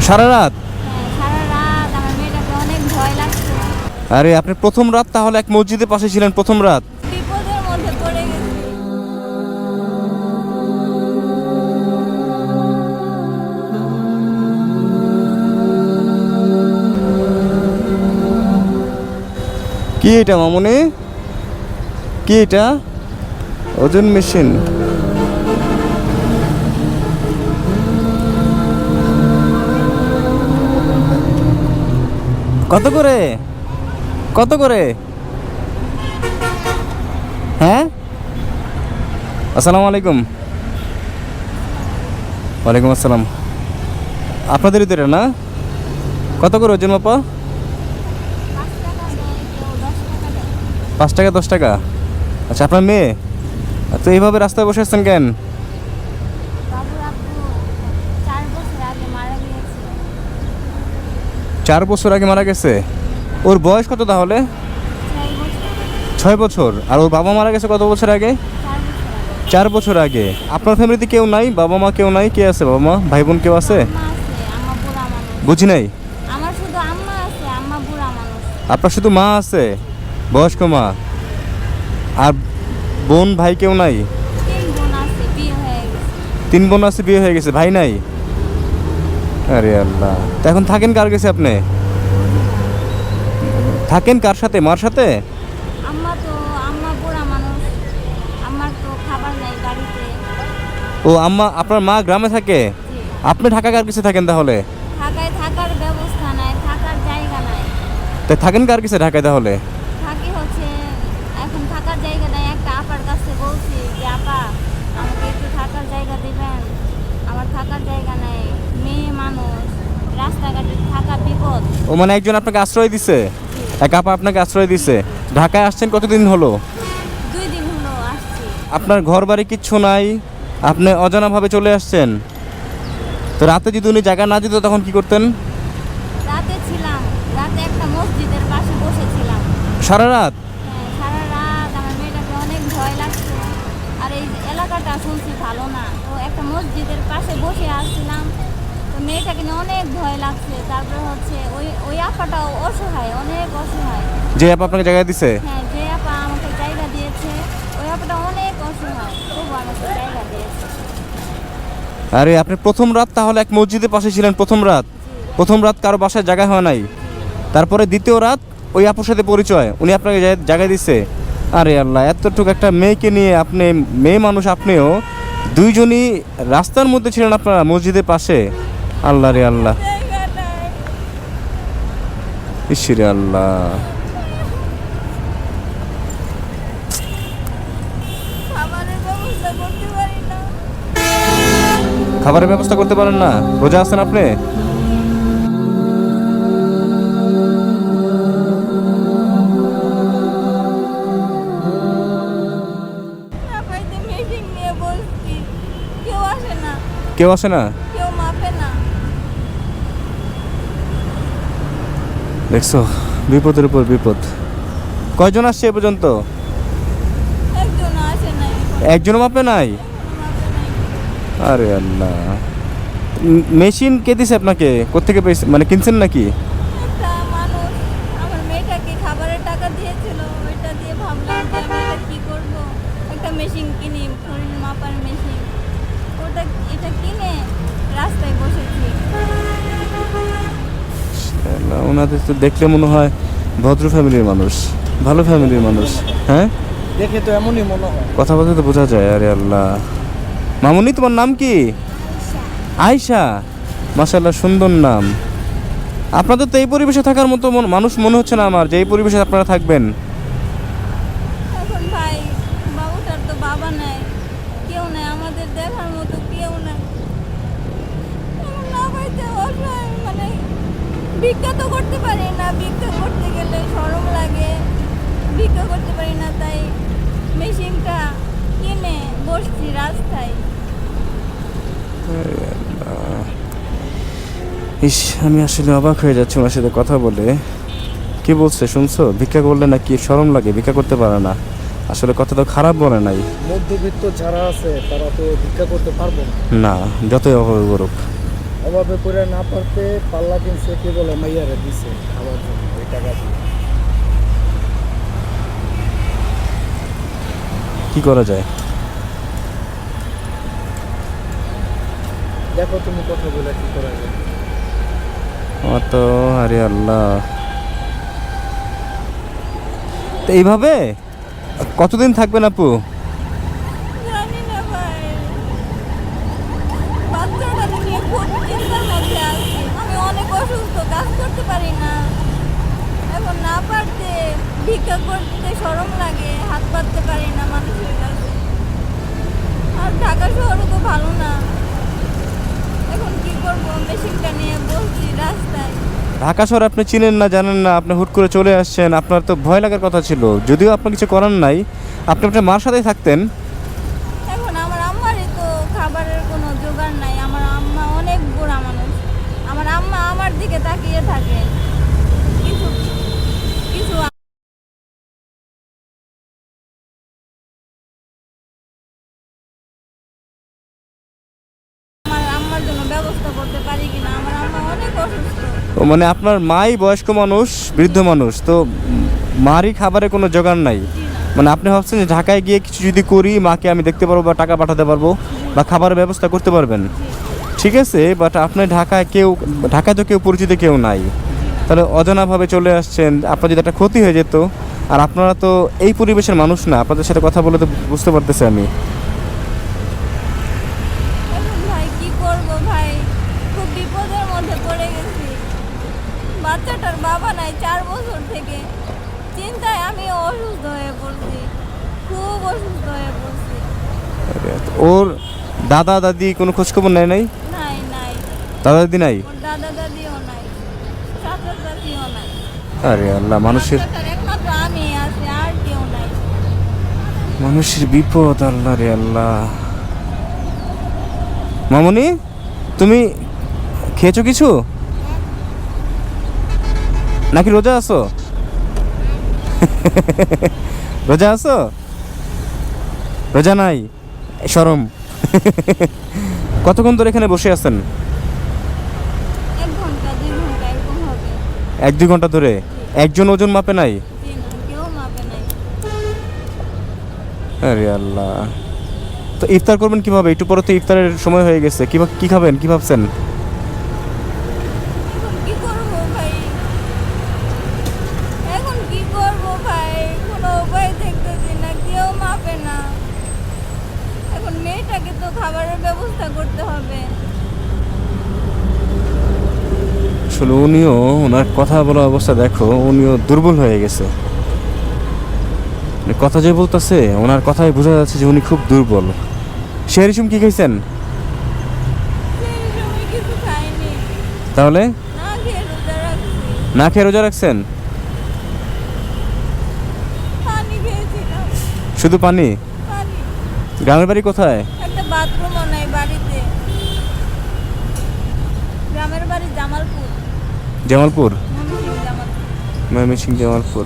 সারা রাত? সারা রাত আমার মেয়েটাকে অনেক ভয় লাগছে। আরে আপনি প্রথম রাত তাহলে এক মসজিদের পাশে ছিলেন প্রথম রাত? বিপদের মধ্যে পড়ে গেছি। কি এটা মামুনি? কি এটা? ওজন মেশিন। কত করে? কত করে? হ্যাঁ, আসসালামু আলাইকুম। ওয়ালাইকুম আসসালাম। আপনাদেরই তো এটা না? কত করে ওজন বাপা? 5 টাকা দেয়, কেউ 10 টাকা দেয়। 5 টাকা 10 টাকা? আচ্ছা, আপনার মেয়ে তো এইভাবে রাস্তায় বসে আসছেন কেন? বাবুর আব্বু 4 বছর আগে মারা গিয়েছিল। 4 বছর আগে মারা গেছে? ওর বয়স কত তাহলে? 6 বছর। 6 বছর। আর ওর বাবা মারা গেছে কত বছর আগে? 4 বছর আগে। 4 বছর আগে। আপনার ফ্যামিলিতে কেউ নাই? বাবা মা কেউ নাই? কে আছে? বাবা মা ভাই বোন কেউ আছে? আম্মা আছে, আম্মা বুড়া মানুষ। বুঝি নাই। আমার শুধু আম্মা আছে, আম্মা বুড়া মানুষ। আপনার শুধু মা আছে, বয়স্ক মা। আর বোন ভাই কেউ নাই? 3 বোন আছে, বিয়ে হয়ে গেছে। 3 বোন আছে, বিয়ে হয়ে গেছে, ভাই নাই? আরে আল্লাহ, তা এখন থাকেন কার কাছে আপনি? থাকেন কার সাথে? মার সাথে? আম্মা বুড়া মানুষ, আমার তো খাবার নাই বাড়িতে। ও আম্মা, আপনার মা গ্রামে থাকে, জি। আপনি ঢাকা কার কাছে থাকেন তাহলে? ঢাকায় থাকার ব্যবস্থা নাই, থাকার জায়গা নাই। তাই থাকেন কার কাছে ঢাকায় তাহলে? থাকি হচ্ছে এখন থাকার জায়গা নাই, একটা আপার কাছে বলছি যে আপা আমাকে একটু থাকার জায়গা দিবেন, আমার থাকার জায়গা নাই, মেয়ে মানুষ, রাস্তাঘাটে থাকা বিপদ। ও মানে একজন আপনাকে আশ্রয় দিছে? জি। এক আপা আপনাকে আশ্রয় দিছে। ঢাকায় আসছেন কতদিন হলো? 2 দিন হলো আসছি। আপনার ঘর বাড়ি কিচ্ছু নাই, আপনি অজানাভাবে চলে আসছেন। তো রাতে যদি উনি জায়গা না দিত তখন কি করতেন? রাতে ছিলাম, রাতে একটা মসজিদের পাশে বসেছিলাম। সারা রাত? সারা রাত আমার মেয়েটাকে অনেক ভয় লাগছে। আর এই এলাকাটা শুনছি ভালো না, তো একটা মসজিদের পাশে বসে আসছিলাম, তো মেয়েটাকে নিয়ে অনেক ভয় লাগছে। তারপরে হচ্ছে ওই আপাটাও অসহায়, অনেক অসহায়। যে আপা আপনাকে জায়গা দিছে? হ্যাঁ, যে আপা আমাকে জায়গা দিয়েছে ওই আপাটা অনেক অসহায়, তবু আমাকে জায়গা দিয়েছে। আরে আপনি প্রথম রাত তাহলে এক মসজিদের পাশে ছিলেন প্রথম রাত? প্রথম রাত কারো বাসায় জায়গা হয় নাই, তারপরে দ্বিতীয় রাত ওই আপুর সাথে পরিচয়, উনি আপনাকে জায়গা দিচ্ছে। আরে আল্লাহ, এতটুকু একটা মেয়েকে নিয়ে আপনি, মেয়ে মানুষ আপনিও, দুইজনই রাস্তার মধ্যে ছিলেন আপনারা মসজিদের পাশে। আল্লাহ রে আল্লাহ, জায়গা নাই। ইশ্বরে আল্লাহ। খাবারের ব্যবস্থা করতে পারি না। খাবারের ব্যবস্থা করতে পারেন না? রোজা আছেন আপনি? তারপরে মিটিং নিয়ে বসছি, কেউ আসে না, কেউ আসে না? কেউ মাপে না। দেখছো, বিপদের উপর বিপদ। কয়জন আসছে এ পর্যন্ত? একজন আসে নাই, একজনও মাপে নাই? মাপে নাই। আরে আল্লাহ, মেশিন কে দিছে আপনাকে? কোত্থেকে পেয়েছে, মানে কিনছেন নাকি? একটা মানুষ আমার মেয়েটাকে খাবারের টাকা দিয়েছিল, ওইটা দিয়ে ভাবলাম যে আমি এটা কি করব, একটা মেশিন কিনি, শরীর মাপার মেশিন। এটা কিনে রাস্তায় বসেছি। আল্লাহ, ওনাদের তো দেখলে মনে হয় ভদ্র ফ্যামিলির মানুষ, ভালো ফ্যামিলির মানুষ। হ্যাঁ, দেখে তো এমনই মনে হয়। কথা বলতে তো বোঝা যায়। আরে আল্লাহ, মামুনি তোমার নাম কি? আয়শা। মাশাআল্লাহ, সুন্দর নাম। আপনাদের তো এই পরিবেশে থাকার মতো মানুষ মনে হচ্ছে না আমার, যে এই পরিবেশে আপনারা থাকবেন। এখন ভাই বাবুটার তো বাবা নাই, কেউ নাই, আমাদের দেখার মতো কেউ নাই। এখন না পাইতে অসহায়, মানে ভিক্ষা তো করতে পারি না, ভিক্ষা করতে গেলে শরম লাগে, ভিক্ষা করতে পারি না, তাই মেশিনটা কিনে বসছি রাস্তায়। ইস, আমি আসলে অবাক হয়ে যাচ্ছি ওনার সাথে কথা বলে। কি বলছে শুনছো? ভিক্ষা করলে নাকি শরম লাগে, ভিক্ষা করতে পারে না। আসলে কথা তো খারাপ বলে নাই। মধ্যবিত্ত যারা আছে তারা তো ভিক্ষা করতে পারবো না। না, যতই অভাবে করুক। অভাবে করে না পারতে পাল্লা কিনছে, কে বলে মাইয়ারে দিছে খাবার জন্য ওই টাকা দিয়ে। কি করা যায়? দেখো তুমি কথা বলে কি করা যায়। আমার তো আরে আল্লাহ, তো এইভাবে কতদিন থাকবেন আপু? জানি না ভাই, বাচ্চাটা নিয়ে খুব চিন্তার মধ্যে আছি। আমি অনেক অসুস্থ, কাজ করতে পারি না। এখন না পারতে ভিক্ষা করতে শরম লাগে, হাত পাততে পারি না মানুষের কাছে। আর ঢাকা শহরও তো ভালো না। এখন কি করব, মেশিনটা নিয়ে বসছি রাস্তায়। ঢাকা শহর আপনি চিনেন না, জানেন না, আপনি হুট করে চলে আসছেন, আপনার তো ভয় লাগার কথা ছিল। যদিও আপনার কিছু করার নাই, আপনি আপনার মার সাথেই থাকতেন। এখন আমার আম্মারই তো খাবারের কোনো জোগাড় নাই। আমার আম্মা অনেক বুড়া মানুষ। আমার আম্মা আমার দিকে তাকিয়ে থাকে। কিছু কিছু আমার আম্মার জন্য ব্যবস্থা করতে পারি কিনা। আমার আম্মা অনেক অসুস্থ। ও মানে আপনার মাই বয়স্ক মানুষ, বৃদ্ধ মানুষ, তো মারই খাবারের কোনো জোগাড় নাই। জি না। মানে আপনি ভাবছেন যে ঢাকায় গিয়ে কিছু যদি করি, মাকে আমি দেখতে পারবো বা টাকা পাঠাতে পারবো বা খাবারের ব্যবস্থা করতে পারবেন, ঠিক আছে। বাট আপনি ঢাকায় তো কেউ পরিচিত কেউ নাই, তাহলে অজানাভাবে চলে আসছেন। আপনার যদি একটা ক্ষতি হয়ে যেত, আর আপনারা তো এই পরিবেশের মানুষ না, আপনাদের সাথে কথা বলে তো বুঝতে পারতেছি আমি। এখন ভাই কি করব ভাই, খুব বিপদের মধ্যে পড়ে গেছি। বাচ্চাটার বাবা নাই 4 বছর থেকে। চিন্তায় আমি অসুস্থ হয়ে পড়ছি, খুব অসুস্থ হয়ে পড়ছি। ওর দাদা দাদি কোনো খোঁজখবর নেয় নাই? নাই নাই, দাদা দাদি নাই? ওর দাদা দাদিও নাই, চাচা চাচিও নাই। আরে আল্লাহ, মানুষের বাচ্চাটার একমাত্র আমি আছি, আর কেউ নাই। বিপদ, আল্লাহ রে আল্লাহ। মামুনি, তুমি খেয়েছো কিছু নাকি রোজা আছো? রোজা আছো? রোজা নাই, শরম। কতক্ষণ ধরে এখানে বসে আছেন? 1 ঘন্টা 2 ঘন্টা এরকম হবে। 1-2 ঘন্টা ধরে? একজন ওজন মাপে নাই? জি না, কেউ মাপে নাই। আরে আল্লাহ, তো ইফতার করবেন কিভাবে? একটু পরে তো ইফতারের সময় হয়ে গেছে, কি খাবেন, কি ভাবছেন? এখন কি করব ভাই, এখন কি করব ভাই, কোনো উপায় দেখতেছি না, কেউ মাপে না। এখন মেয়েটাকে তো খাবারের ব্যবস্থা করতে হবে। আসলে উনিও, ওনার কথা বলা অবস্থা দেখো, উনিও দুর্বল হয়ে গেছে। মানে কথা যে বলতেছে, ওনার কথাই বোঝা যাচ্ছে যে উনি খুব দুর্বল। শেরিসুম কি খাইছেন? সেই সময় কিছু খাইনি, তাহলে না খেয়ে রোজা রাখছি। না খেয়ে রোজা রাখছেন? পানি খেয়েছিলাম, শুধু পানি? পানি। গ্রামের বাড়ি কোথায়? একটা বাথরুমও নাই বাড়িতে। গ্রামের বাড়ি জামালপুর, জামালপুর? জামালপুর। ময়মনসিংহ, জামালপুর।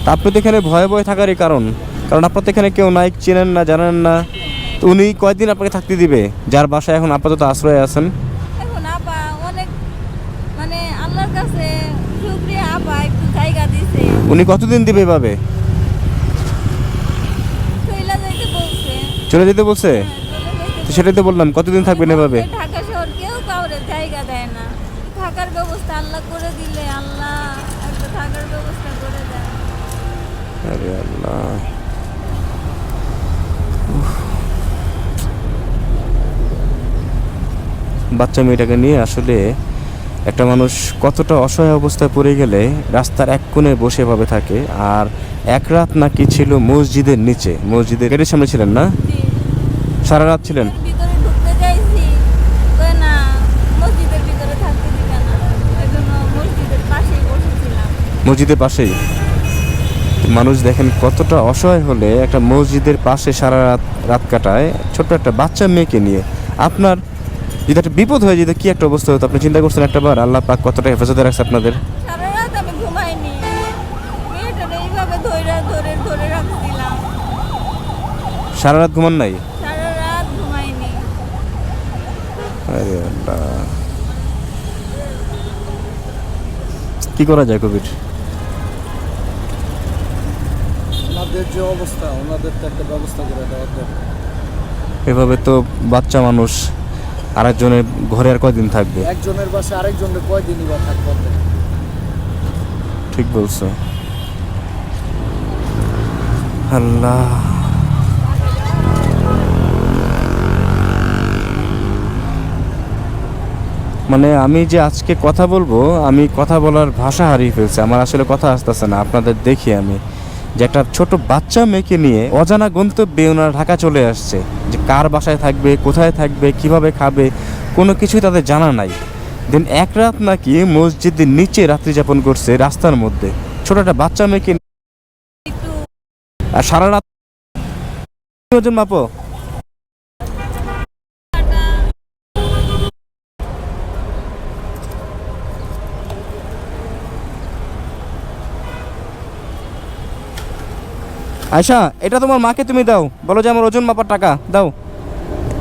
তা আপনি তো এখানে ভয়ে ভয়ে থাকারই কারণ আপনার তো এখানে কেউ নাই, চেনেন না, জানেন না। তো উনি কয়দিন আপনাকে থাকতে দিবে, যার বাসায় এখন আপাতত আশ্রয়ে আছেন? এখন আপা অনেক, মানে আল্লাহর কাছে শুকরিয়া, আপা একটু জায়গা দিছে। উনি কতদিন দিবে এভাবে? চইলা যাইতে বলছে। চলে যেতে বলছে? হ্যাঁ, চলে যাইতে তো সেটাই তো বললাম, কতদিন থাকবেন এভাবে? বলছে। ঢাকা শহর কেউ কাউরে জায়গা দেয় না। থাকার ব্যবস্থা আল্লাহ করে দিলে, আল্লাহ একটা থাকার ব্যবস্থা করে দেয়। আরে আল্লাহ, বাচ্চা মেয়েটাকে নিয়ে আসলে একটা মানুষ কতটা অসহায় অবস্থায় পড়ে গেলে রাস্তার এক কোণে বসে ভাবে থাকে। আর এক রাত নাকি ছিল মসজিদের নিচে, মসজিদের গেটের সামনে ছিলেন না? জি, সারা রাত ছিলেন? এর ভিতরে ঢুকতে চাইছি, কয় না মসজিদের ভিতরে থাকতে দিবে না। এই জন্য মসজিদের পাশেই বসেছিলাম। মসজিদের পাশেই? মানুষ দেখেন কতটা অসহায় হলে একটা মসজিদের পাশে সারা রাত কাটায়, ছোট্ট একটা বাচ্চা মেয়েকে নিয়ে। আপনার যদি একটা বিপদ হয়ে যেত, কি একটা অবস্থা হতো? আপনি চিন্তা করছেন একটাবার? আল্লাহ পাক কতটা হেফাজতে রাখছে আপনাদের। সারা রাত আমি ঘুমাইনি, মেয়েটার এইভাবে ধরে রাখছিলাম। সারা রাত ঘুমান নাই? সারা রাত ঘুমাইনি। আরে আল্লাহ। করা যায় কবির? ওনাদের যে অবস্থা, ওনাদের তো একটা ব্যবস্থা করে দেওয়ার দরকার। এভাবে তো বাচ্চা মানুষ আরেকজনের ঘরে আর কয়দিন থাকবে? একজনের বাসায় আরেকজনের কয়দিনই বা থাকবে? ঠিক বলছো। আল্লাহ, মানে আমি যে আজকে কথা বলবো, আমি কথা বলার ভাষা হারিয়ে ফেলছি। আমার আসলে কথা আসতেছে না। আপনাদের দেখি আমি যে একটা ছোট বাচ্চা মেয়েকে নিয়ে অজানা গন্তব্যে ওনারা ঢাকা চলে আসছে, যে কার বাসায় থাকবে, কোথায় থাকবে, কিভাবে খাবে, কোনো কিছুই তাদের জানা নাই। দেন এক রাত নাকি মসজিদের নিচে রাত্রি যাপন করছে, রাস্তার মধ্যে ছোট একটা বাচ্চা মেয়েকে নিয়ে। একটু আর সারা রাত ওজন মাপো। আয়শা, এটা তোমার মাকে তুমি দাও, বলো যে আমার ওজন মাপার টাকা দাও।